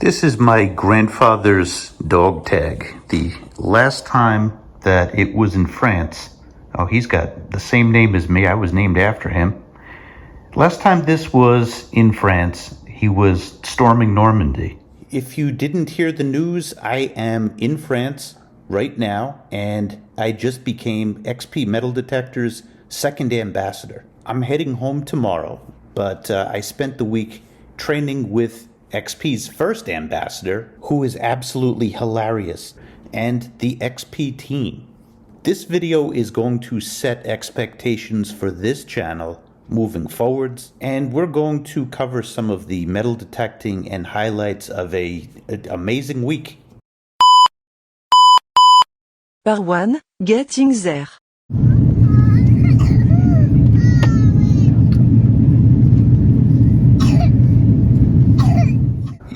This is my grandfather's dog tag. The last time that it was in France, oh, he's got the same name as me. I was named after him. Last time this was in France, he was storming Normandy. If you didn't hear the news, I am in France right now, and I just became XP Metal Detector's second ambassador. I'm heading home tomorrow, but I spent the week training with XP's first ambassador, who is absolutely hilarious, and the XP team. This video is going to set expectations for this channel moving forwards, and we're going to cover some of the metal detecting and highlights of an amazing week. Par one, getting there.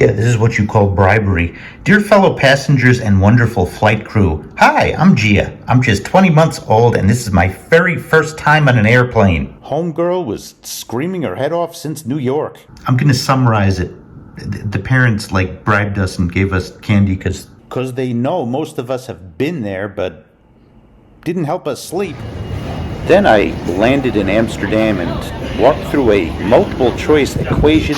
Yeah, this is what you call bribery. Dear fellow passengers and wonderful flight crew, hi, I'm Gia. I'm just 20 months old, and this is my very first time on an airplane. Homegirl was screaming her head off since New York. I'm gonna summarize it. The parents, bribed us and gave us candy because they know most of us have been there, but didn't help us sleep. Then I landed in Amsterdam and walked through a multiple choice equation.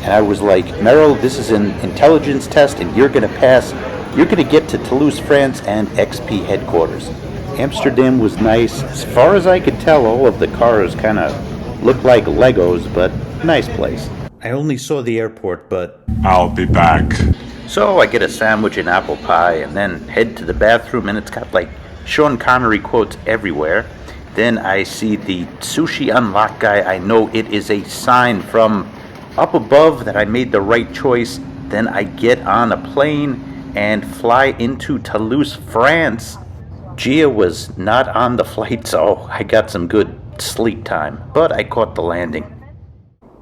And I was like, Meryl, this is an intelligence test and you're going to pass. You're going to get to Toulouse, France and XP headquarters. Amsterdam was nice. As far as I could tell, all of the cars kind of looked like Legos, but nice place. I only saw the airport, but I'll be back. So I get a sandwich and apple pie and then head to the bathroom, and it's got Sean Connery quotes everywhere. Then I see the sushi unlock guy. I know it is a sign from up above that I made the right choice. Then I get on a plane and fly into Toulouse, France. Gia was not on the flight, so I got some good sleep time, but I caught the landing.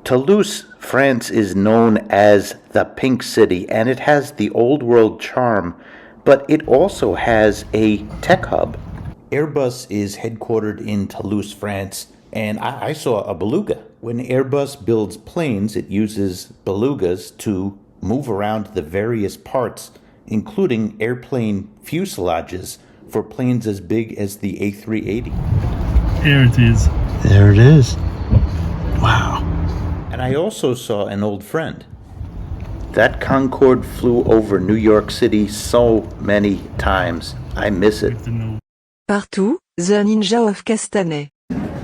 Toulouse, France is known as the Pink City, and it has the old world charm, but it also has a tech hub. Airbus is headquartered in Toulouse, France, and I saw a beluga. When Airbus builds planes, it uses belugas to move around the various parts, including airplane fuselages for planes as big as the A380. Here it is. There it is. Wow. And I also saw an old friend. That Concorde flew over New York City so many times. I miss it. Partout, the ninja of Castanet.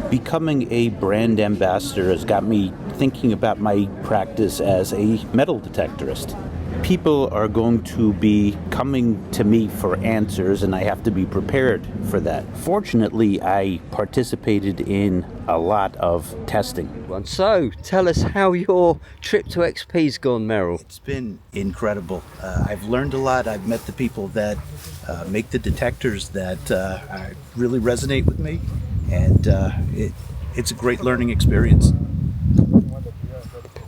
Becoming a brand ambassador has got me thinking about my practice as a metal detectorist. People are going to be coming to me for answers, and I have to be prepared for that. Fortunately, I participated in a lot of testing. So, tell us how your trip to XP's gone, Meryl. It's been incredible. I've learned a lot. I've met the people that make the detectors that really resonate with me, and it's a great learning experience.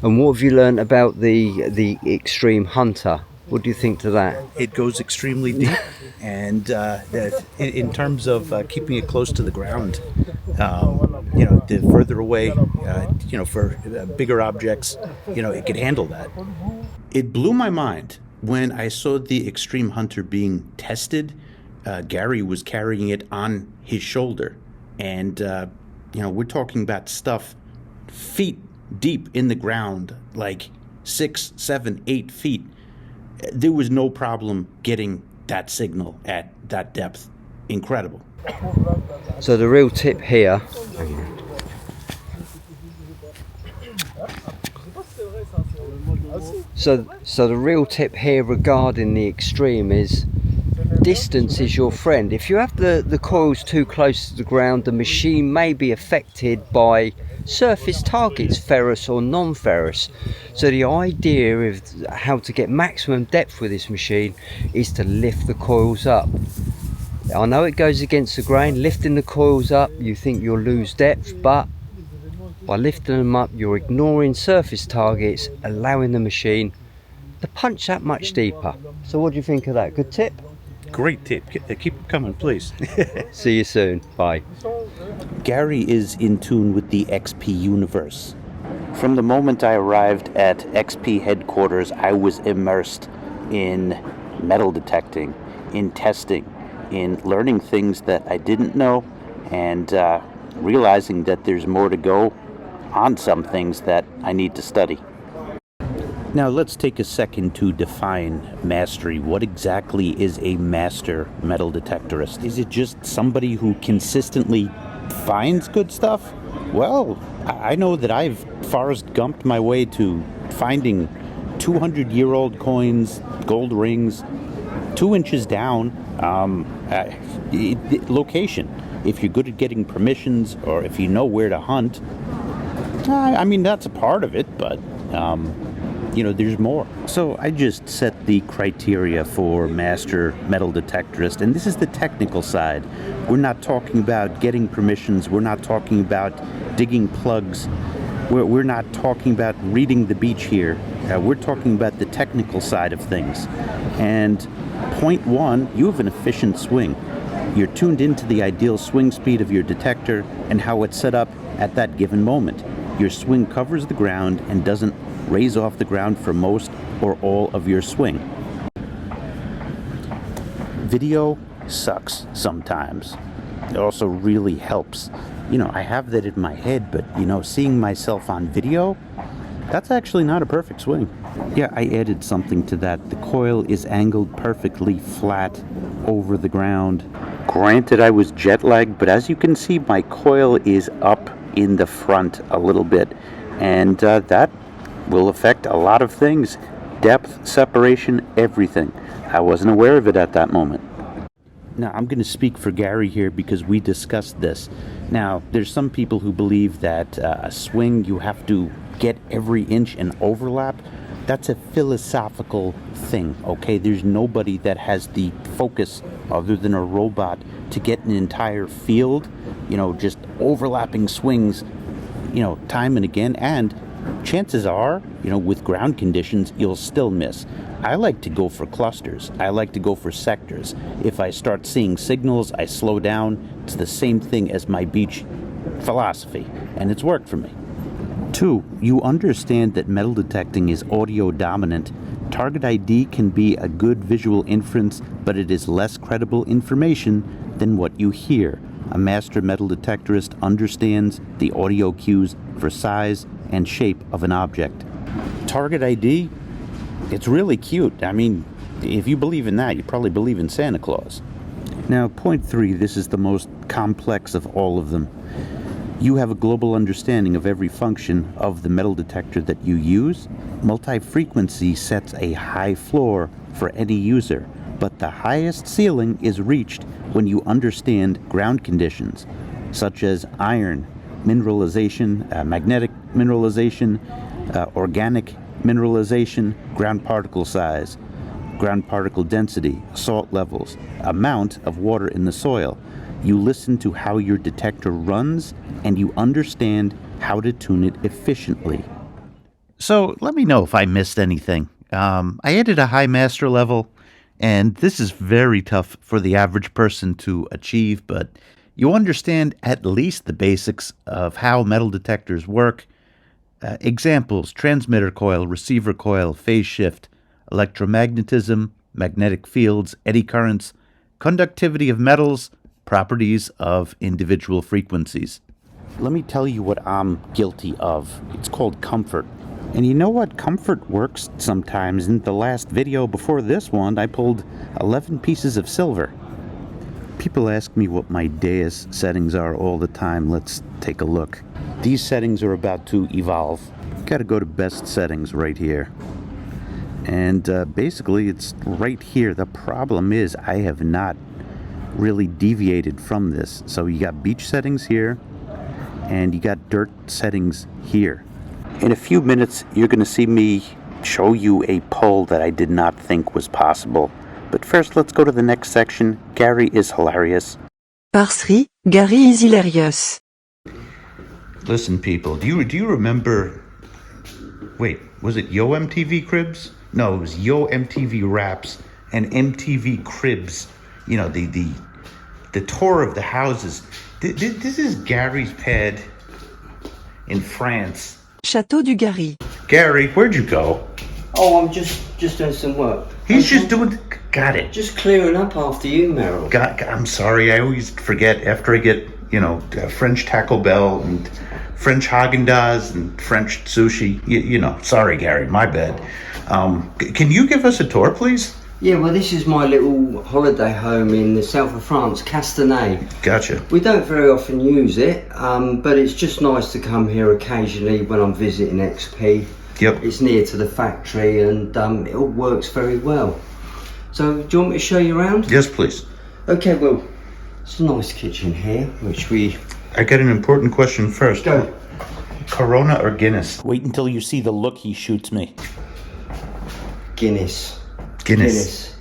And what have you learned about the Extreme Hunter? What do you think to that? It goes extremely deep, and in terms of keeping it close to the ground, the further away, for bigger objects, it can handle that. It blew my mind when I saw the Extreme Hunter being tested. Gary was carrying it on his shoulder, and we're talking about stuff feet deep in the ground, 6, 7, 8 feet. There was no problem getting that signal at that depth. Incredible. So the real tip here, so the real tip here regarding the Extreme is distance is your friend. If you have the coils too close to the ground, the machine may be affected by surface targets, ferrous or non-ferrous. So the idea of how to get maximum depth with this machine is to lift the coils up. I know it goes against the grain. Lifting the coils up, you think you'll lose depth, but by lifting them up, you're ignoring surface targets, allowing the machine to punch that much deeper. So what do you think of that? Good tip? Great tip. Keep it coming, please. See you soon. Bye. Gary is in tune with the XP universe. From the moment I arrived at XP headquarters, I was immersed in metal detecting, in testing, in learning things that I didn't know, and realizing that there's more to go on some things that I need to study. Now let's take a second to define mastery. What exactly is a master metal detectorist? Is it just somebody who consistently finds good stuff? Well, I know that I've Forrest Gumped my way to finding 200-year-old coins, gold rings, 2 inches down. Location. If you're good at getting permissions, or if you know where to hunt, I mean, that's a part of it, but there's more. So I just set the criteria for master metal detectorist, and this is the technical side. We're not talking about getting permissions. We're not talking about digging plugs. We're not talking about reading the beach here. We're talking about the technical side of things. And point one, you have an efficient swing. You're tuned into the ideal swing speed of your detector and how it's set up at that given moment. Your swing covers the ground and doesn't raise off the ground for most or all of your swing. Video sucks sometimes. It also really helps. I have that in my head, but seeing myself on video, that's actually not a perfect swing. Yeah, I added something to that. The coil is angled perfectly flat over the ground. Granted, I was jet lagged, but as you can see, my coil is up in the front a little bit, and that will affect a lot of things. Depth, separation, everything. I wasn't aware of it at that moment. Now, I'm going to speak for Gary here because we discussed this. Now, there's some people who believe that a swing, you have to get every inch and overlap. That's a philosophical thing, okay? There's nobody that has the focus other than a robot to get an entire field, just overlapping swings, time and again. And chances are, with ground conditions, you'll still miss. I like to go for clusters. I like to go for sectors. If I start seeing signals, I slow down. It's the same thing as my beach philosophy, and it's worked for me. 2, you understand that metal detecting is audio dominant. Target ID can be a good visual inference, but it is less credible information than what you hear. A master metal detectorist understands the audio cues for size and shape of an object. Target ID, it's really cute. I mean, if you believe in that, you probably believe in Santa Claus. Now, point 3, this is the most complex of all of them. You have a global understanding of every function of the metal detector that you use. Multi-frequency sets a high floor for any user, but the highest ceiling is reached when you understand ground conditions, such as iron, mineralization, magnetic mineralization, organic mineralization, ground particle size, ground particle density, salt levels, amount of water in the soil. You listen to how your detector runs, and you understand how to tune it efficiently. So let me know if I missed anything. I added a high master level, and this is very tough for the average person to achieve, but you understand at least the basics of how metal detectors work. Examples: transmitter coil, receiver coil, phase shift, electromagnetism, magnetic fields, eddy currents, conductivity of metals, properties of individual frequencies. Let me tell you what I'm guilty of. It's called comfort. And you know what? Comfort works sometimes. In the last video before this one, I pulled 11 pieces of silver. People ask me what my dais settings are all the time. Let's take a look. These settings are about to evolve. Gotta go to best settings right here. And basically it's right here. The problem is I have not really deviated from this. So you got beach settings here, and you got dirt settings here. In a few minutes, you're going to see me show you a pull that I did not think was possible. But first, let's go to the next section. Gary is hilarious. Parserie, Gary is hilarious. Listen, people, do you remember... Wait, was it Yo MTV Cribs? No, it was Yo MTV Raps and MTV Cribs. You know, the tour of the houses. This is Gary's pad in France. Château du Gary. Gary, where'd you go? Oh, I'm just doing some work. He's just doing. Got it. Just clearing up after you, Meryl. I'm sorry. I always forget after I get, French Taco Bell and French Haagen-Dazs and French sushi. Sorry, Gary. My bad. Can you give us a tour, please? Yeah, well, this is my little holiday home in the south of France, Castanet. Gotcha. We don't very often use it, but it's just nice to come here occasionally when I'm visiting XP. Yep. It's near to the factory and it all works very well. So, do you want me to show you around? Yes, please. Okay, well, it's a nice kitchen here, which we... I got an important question first. Go. Corona or Guinness? Wait until you see the look he shoots me. Guinness. Guinness.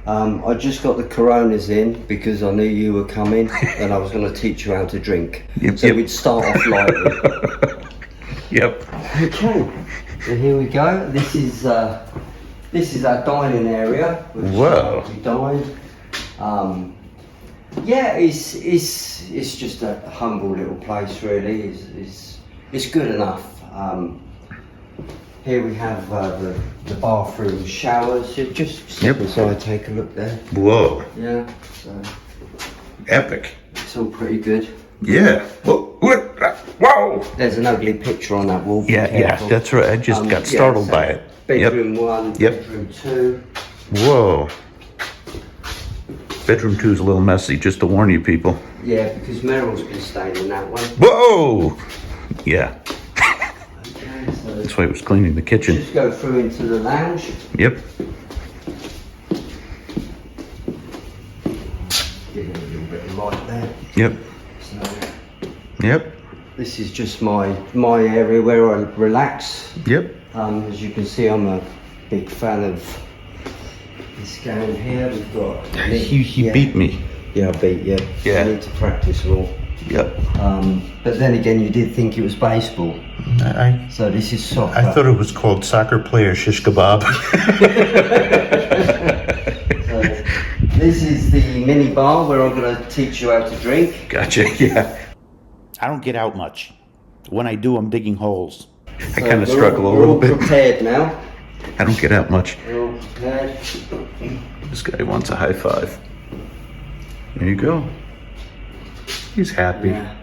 I just got the Coronas in because I knew you were coming and I was going to teach you how to drink. So we'd start off lightly. Yep. Okay, so here we go. This is our dining area. Which Whoa. We dine. Yeah, it's just a humble little place, really. It's good enough. Here we have the bathroom showers. So just step aside, take a look there. Whoa. Yeah, so Epic. it's all pretty good. Yeah. Whoa. There's an ugly picture on that wall. Be Yeah, careful. that's right. I just got startled so by it. Bedroom 1, Yep. bedroom 2. Whoa. Bedroom 2 is a little messy, just to warn you people. Yeah, because Meryl's been staying in that one. Whoa! Yeah, Okay, so that's why I was cleaning the kitchen. just go through into the lounge. Yep. Give it a little bit of light there. Yep. So Yep. this is just my area where I relax. Yep. As you can see, I'm a big fan of this game here. We've got... He beat me. Yeah, I beat you. Yeah. You need to practice more. Yep. But then again, you did think it was baseball. I So this is soccer. thought it was called soccer player shish kebab. So this is the mini bar where I'm going to teach you how to drink. Gotcha. Yeah. I don't get out much. When I do, I'm digging holes. I kind of struggle a We're little all bit. prepared now. I don't get out much. We're all prepared. This guy wants a high five. There you go. He's happy. Yeah.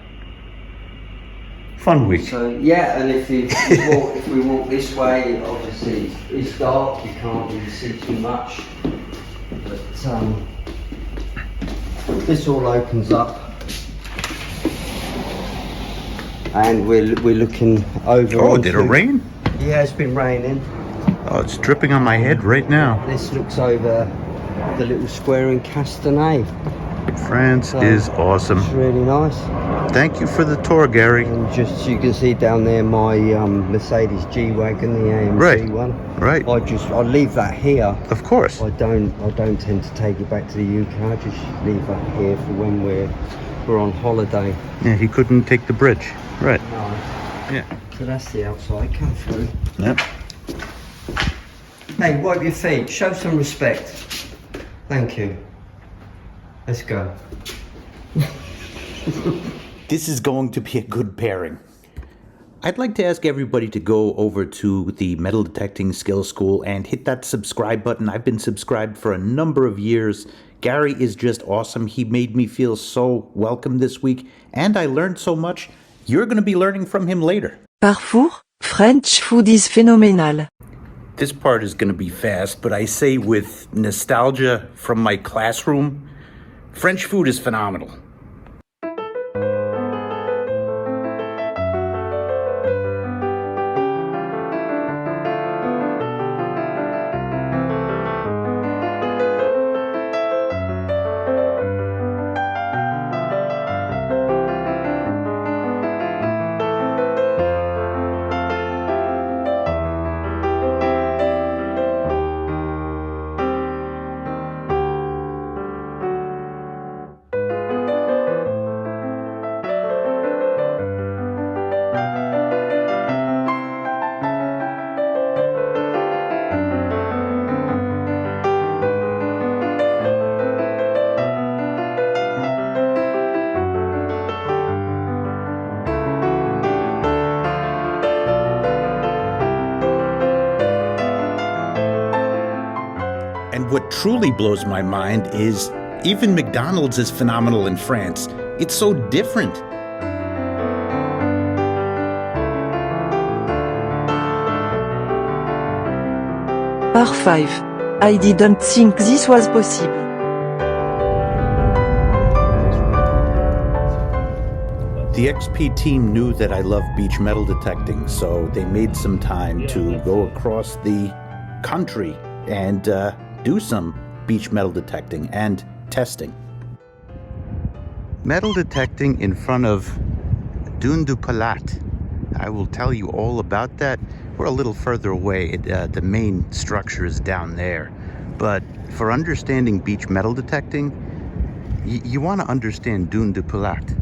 Fun week. So yeah, and if we walk this way, obviously it's dark. You can't really see too much. But this all opens up, and we're looking over. Oh, did it onto- rain? Yeah, it's been raining. Oh, it's dripping on my head right now. This looks over the little square in Castanet. France So, is awesome. It's really nice. Thank you for the tour, Gary. And just you can see down there my Mercedes G-Wagon, the AMG Right. one. Right. I leave that here. Of course. I don't tend to take it back to the UK. I just leave that here for when we're on holiday. Yeah, he couldn't take the bridge. Right. No. Yeah. So that's the outside. Come through. Yep. Hey, wipe your feet. Show some respect. Thank you. Let's go. This is going to be a good pairing. I'd like to ask everybody to go over to the Metal Detecting Skills School and hit that subscribe button. I've been subscribed for a number of years. Gary is just awesome. He made me feel so welcome this week, and I learned so much. You're going to be learning from him later. Parfour, French food is phénoménal. This part is going to be fast, but I say with nostalgia from my classroom, French food is phenomenal. And what truly blows my mind is even McDonald's is phenomenal in France. It's so different. Part 5. I didn't think this was possible. The XP team knew that I love beach metal detecting, so they made some time to go across the country and do some beach metal detecting and testing. Metal detecting in front of Dune du Palat. I will tell you all about that. We're a little further away. The main structure is down there. But for understanding beach metal detecting, you want to understand Dune du Palat.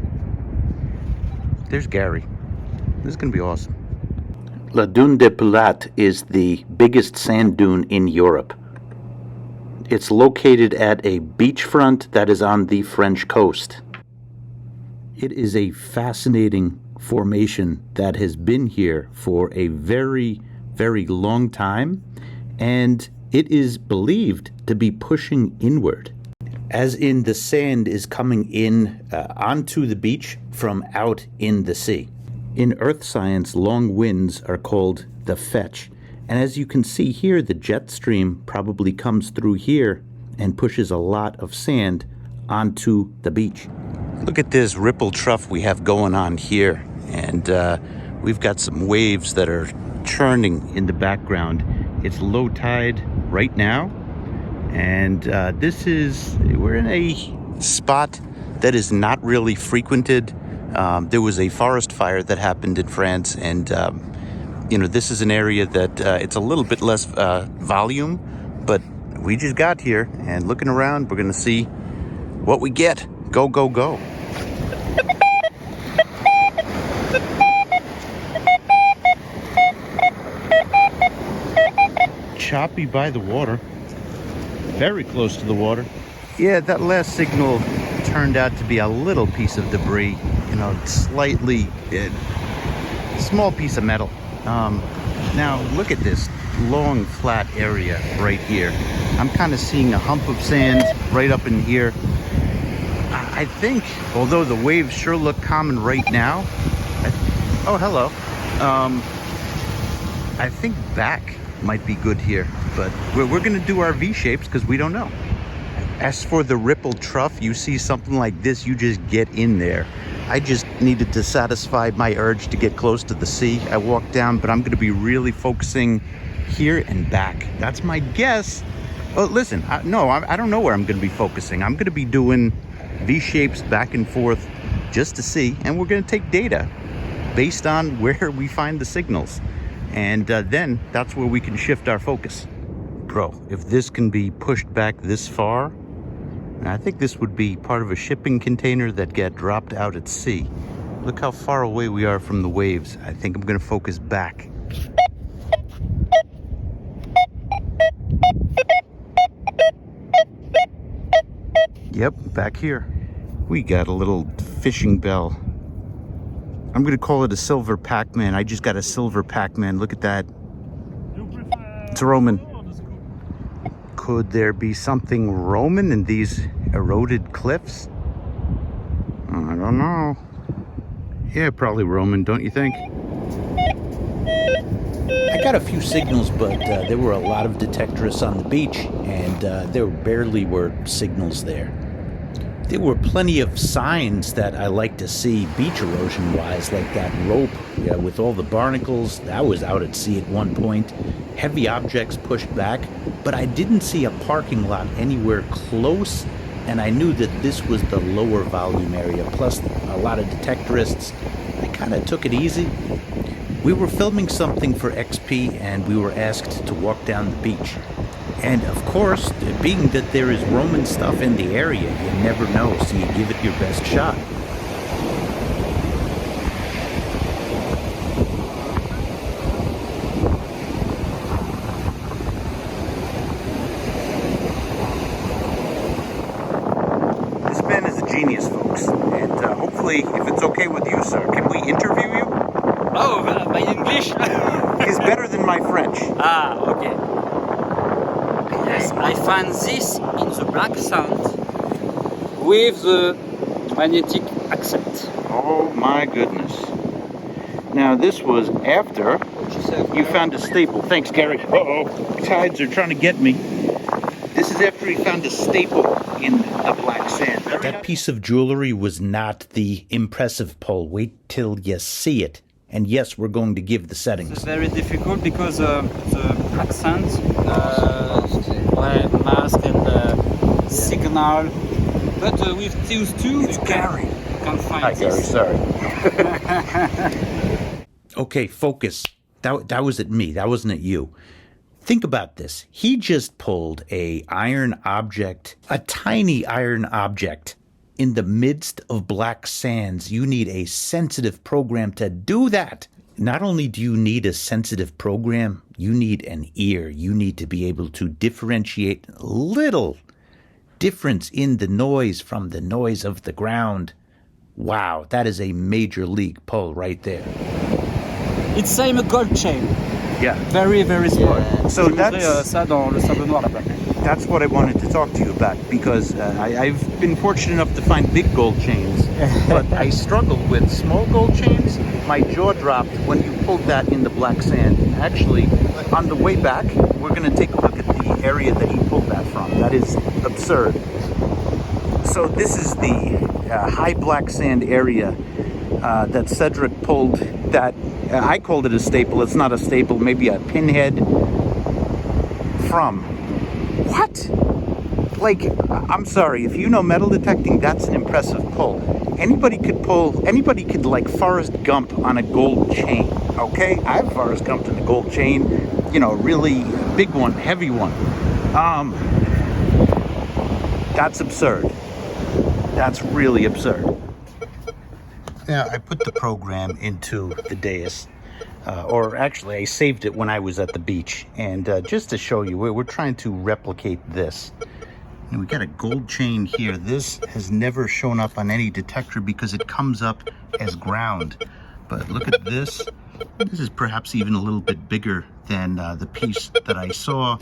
There's Gary. This is going to be awesome. La Dune de Pilat is the biggest sand dune in Europe. It's located at a beachfront that is on the French coast. It is a fascinating formation that has been here for a very, very long time, and it is believed to be pushing inward. As in, the sand is coming in onto the beach from out in the sea. In earth science, long winds are called the fetch. And as you can see here, the jet stream probably comes through here and pushes a lot of sand onto the beach. Look at this ripple trough we have going on here. And we've got some waves that are churning in the background. It's low tide right now. And we're in a spot that is not really frequented. There was a forest fire that happened in France, and this is an area that it's a little bit less volume, but we just got here, and looking around, we're gonna see what we get. Go, go, go. Choppy by the water. Very close to the water. Yeah, that last signal turned out to be a little piece of debris, slightly small piece of metal. Now look at this long flat area right here. I'm kind of seeing a hump of sand right up in here. I think, although the waves sure look common right now, oh hello, I think back might be good here, but we're gonna do our V shapes because we don't know. As for the ripple trough, you see something like this, you just get in there. I just needed to satisfy my urge to get close to the sea. I walked down, but I'm gonna be really focusing here and back. That's my guess. Oh, listen, I don't know where I'm gonna be focusing. I'm gonna be doing V shapes back and forth just to see, and we're gonna take data based on where we find the signals. And then that's where we can shift our focus. Bro, if this can be pushed back this far, I think this would be part of a shipping container that got dropped out at sea. Look how far away we are from the waves. I think I'm gonna focus back. Yep, back here. We got a little fishing bell. I'm gonna call it a silver Pac-Man. I just got a silver Pac-Man. Look at that. It's Roman. Could there be something Roman in these eroded cliffs? I don't know. Yeah, probably Roman, don't you think? I got a few signals, but there were a lot of detectorists on the beach, and there barely were signals there. There were plenty of signs that I like to see beach erosion-wise, like that rope with all the barnacles. That was out at sea at one point. Heavy objects pushed back, but I didn't see a parking lot anywhere close, and I knew that this was the lower volume area, plus a lot of detectorists. I kind of took it easy. We were filming something for XP, and we were asked to walk down the beach. And of course, being that there is Roman stuff in the area, you never know, so you give it your best shot. This man is a genius, folks, and hopefully, if it's okay with you, sir, can we interview you? Oh, my English? He's better than my French. Ah, okay. Yes, I find this in the black sand with the magnetic accent. Oh my goodness. Now this was after you found a staple. Thanks, Gary. Uh-oh, tides are trying to get me. This is after he found a staple in the black sand. That piece of jewelry was not the impressive pole. Wait till you see it. And yes, we're going to give the settings. It's very difficult because the accent, mask and signal. But with these two, you can find Hi, Gary. this. Sorry. Okay, focus. That was at me. That wasn't at you. Think about this. He just pulled a iron object, a tiny iron object, in the midst of black sands. You need a sensitive program to do that. Not only do you need a sensitive program, you need an ear. You need to be able to differentiate little difference in the noise from the noise of the ground. Wow, that is a major league pull right there. It's same a gold chain. Yeah. Very, very small. So Je montrais, ça dans le sable noir là-bas. That's what I wanted to talk to you about, because I've been fortunate enough to find big gold chains, but I struggled with small gold chains. My jaw dropped when you pulled that in the black sand. Actually, on the way back, we're going to take a look at the area that he pulled that from. That is absurd. So this is the high black sand area that Cedric pulled that, I called it a staple. It's not a staple, maybe a pinhead from. What? Like, I'm sorry, if you know metal detecting, that's an impressive pull. Anybody could like Forrest Gump on a gold chain, okay? I've Forrest Gumped on a gold chain, you know, really big one, heavy one. That's absurd. That's really absurd. Now, I put the program into the dais, or actually I saved it when I was at the beach, and just to show you, we're trying to replicate this. And we got a gold chain here. This has never shown up on any detector because it comes up as ground. But look at this. This is perhaps even a little bit bigger than the piece that I saw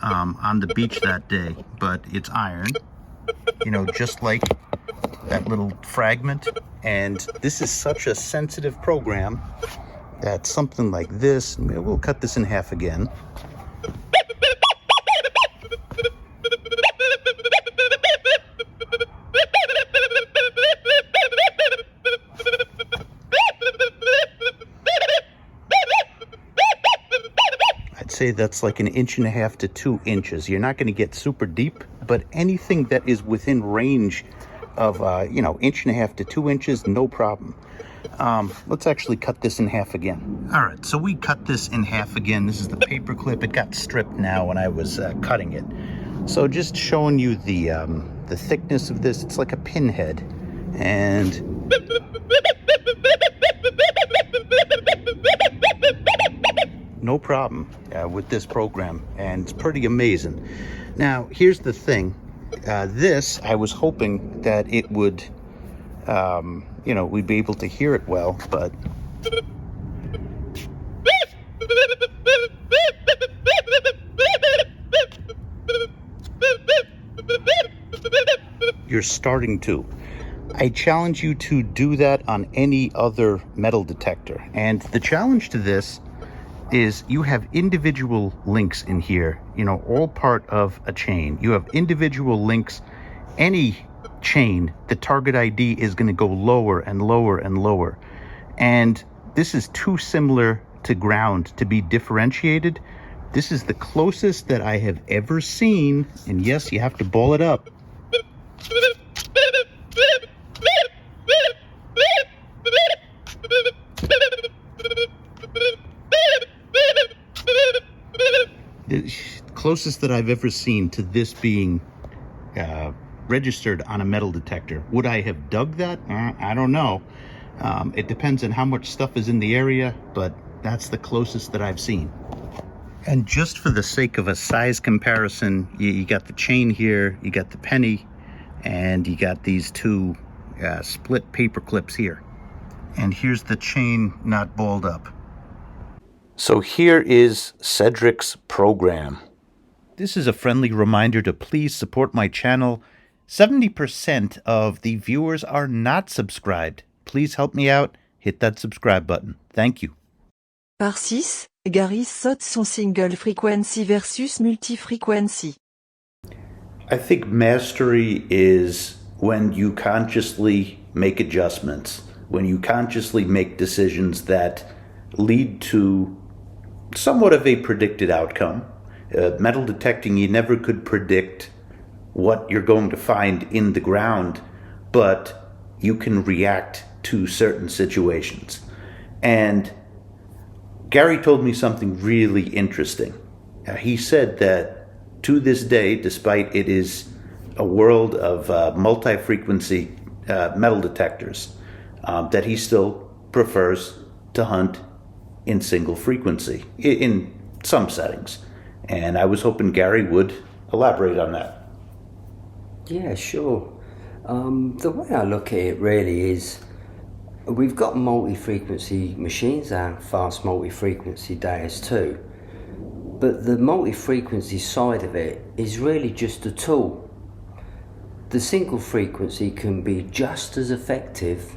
on the beach that day. But it's iron, you know, just like that little fragment. And this is such a sensitive program that something like this, we'll cut this in half again. I'd say that's like 1.5 inches to 2 inches. You're not going to get super deep, but anything that is within range of, 1.5 inches to 2 inches, no problem. Let's actually cut this in half again. All right, so we cut this in half again. This is the paper clip. It got stripped now when I was cutting it. So just showing you the thickness of this. It's like a pinhead, and no problem with this program, and it's pretty amazing. Now, here's the thing. This, I was hoping that it would, we'd be able to hear it well, but you're starting to. I challenge you to do that on any other metal detector. And the challenge to this is you have individual links in here, all part of a chain. You have individual links. Any chain, the target ID is going to go lower and lower and lower. And this is too similar to ground to be differentiated. This is the closest that I have ever seen. And yes, you have to ball it up. The closest that I've ever seen to this being registered on a metal detector. Would I have dug that? I don't know. It depends on how much stuff is in the area, but that's the closest that I've seen. And just for the sake of a size comparison, you got the chain here, you got the penny, and you got these two split paper clips here. And here's the chain not balled up. So here is Cedric's program. This is a friendly reminder to please support my channel. 70% of the viewers are not subscribed. Please help me out. Hit that subscribe button. Thank you. Par 6, Gary saute son single frequency versus multi-frequency. I think mastery is when you consciously make adjustments, when you consciously make decisions that lead to somewhat of a predicted outcome. Metal detecting, you never could predict what you're going to find in the ground, but you can react to certain situations. And Gary told me something really interesting. He said that to this day, despite it is a world of multi-frequency metal detectors, that he still prefers to hunt in single frequency in some settings. And I was hoping Gary would elaborate on that. Yeah, sure. The way I look at it really is we've got multi-frequency machines and fast multi-frequency dayers too. But the multi-frequency side of it is really just a tool. The single frequency can be just as effective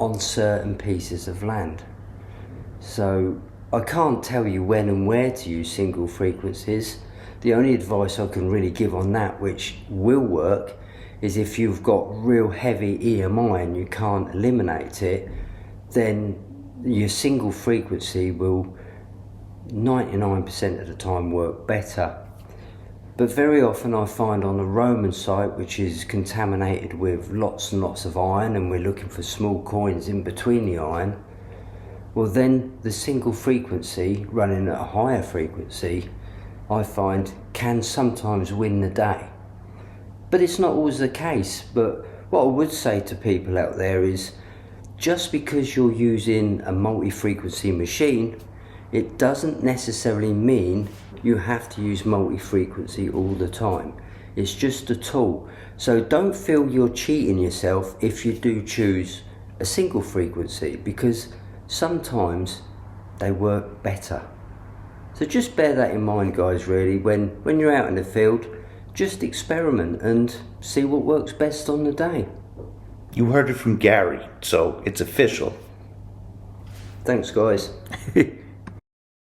on certain pieces of land. So I can't tell you when and where to use single frequencies. The only advice I can really give on that, which will work, is if you've got real heavy EMI and you can't eliminate it, then your single frequency will 99% of the time work better. But very often I find on a Roman site which is contaminated with lots and lots of iron, and we're looking for small coins in between the iron, well then the single frequency running at a higher frequency I find can sometimes win the day. But it's not always the case. But what I would say to people out there is, just because you're using a multi-frequency machine, it doesn't necessarily mean you have to use multi-frequency all the time. It's just a tool. So don't feel you're cheating yourself if you do choose a single frequency, because sometimes they work better. So just bear that in mind, guys, really. When you're out in the field, just experiment and see what works best on the day. You heard it from Gary, so it's official. Thanks, guys.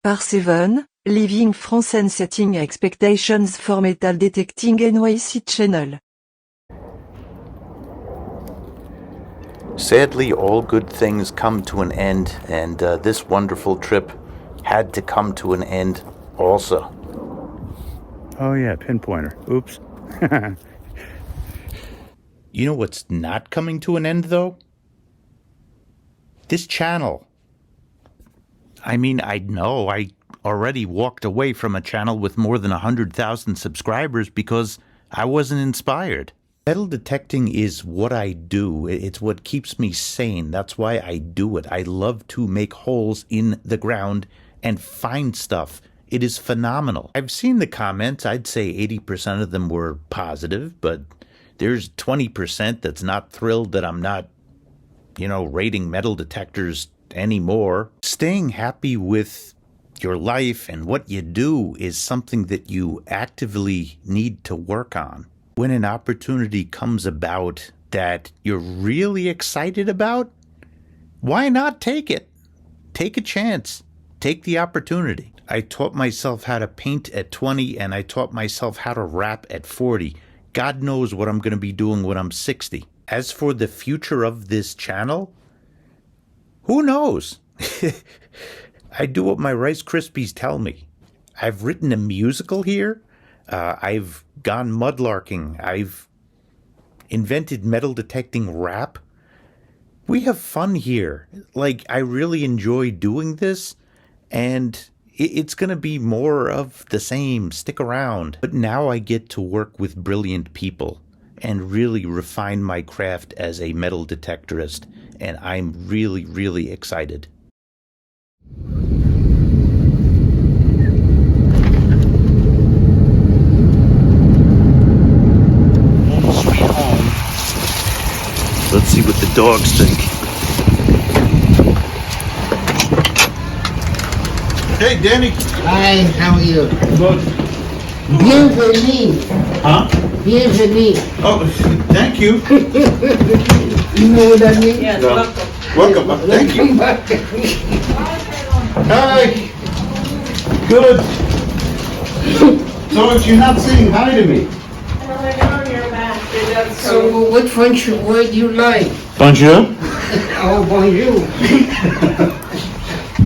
Par 7, Living France and Setting Expectations for Metal Detecting NYC Channel. Sadly, all good things come to an end, and this wonderful trip had to come to an end also. Oh yeah, pinpointer. Oops. You know what's not coming to an end, though? This channel. I mean, I know I already walked away from a channel with more than 100,000 subscribers because I wasn't inspired. Metal detecting is what I do. It's what keeps me sane. That's why I do it. I love to make holes in the ground and find stuff. It is phenomenal. I've seen the comments. I'd say 80% of them were positive, but there's 20% that's not thrilled that I'm not, rating metal detectors anymore. Staying happy with your life and what you do is something that you actively need to work on. When an opportunity comes about that you're really excited about, why not take it? Take a chance. Take the opportunity. I taught myself how to paint at 20, and I taught myself how to rap at 40. God knows what I'm going to be doing when I'm 60. As for the future of this channel, who knows? I do what my Rice Krispies tell me. I've written a musical here. I've gone mudlarking. I've invented metal detecting rap. We have fun here. I really enjoy doing this, and it's going to be more of the same. Stick around. But now I get to work with brilliant people and really refine my craft as a metal detectorist, and I'm really, really excited. Home sweet home. Let's see what the dogs think. Hey, Danny. Hi, how are you? Good. Bienvenue. Huh? Bienvenue. Oh, thank you. You know what I mean? Yes, No. welcome. Welcome. Thank you. Come back. Hi. Good. So you're not saying hi to me? So what French word you like? Bonjour. Oh, bonjour.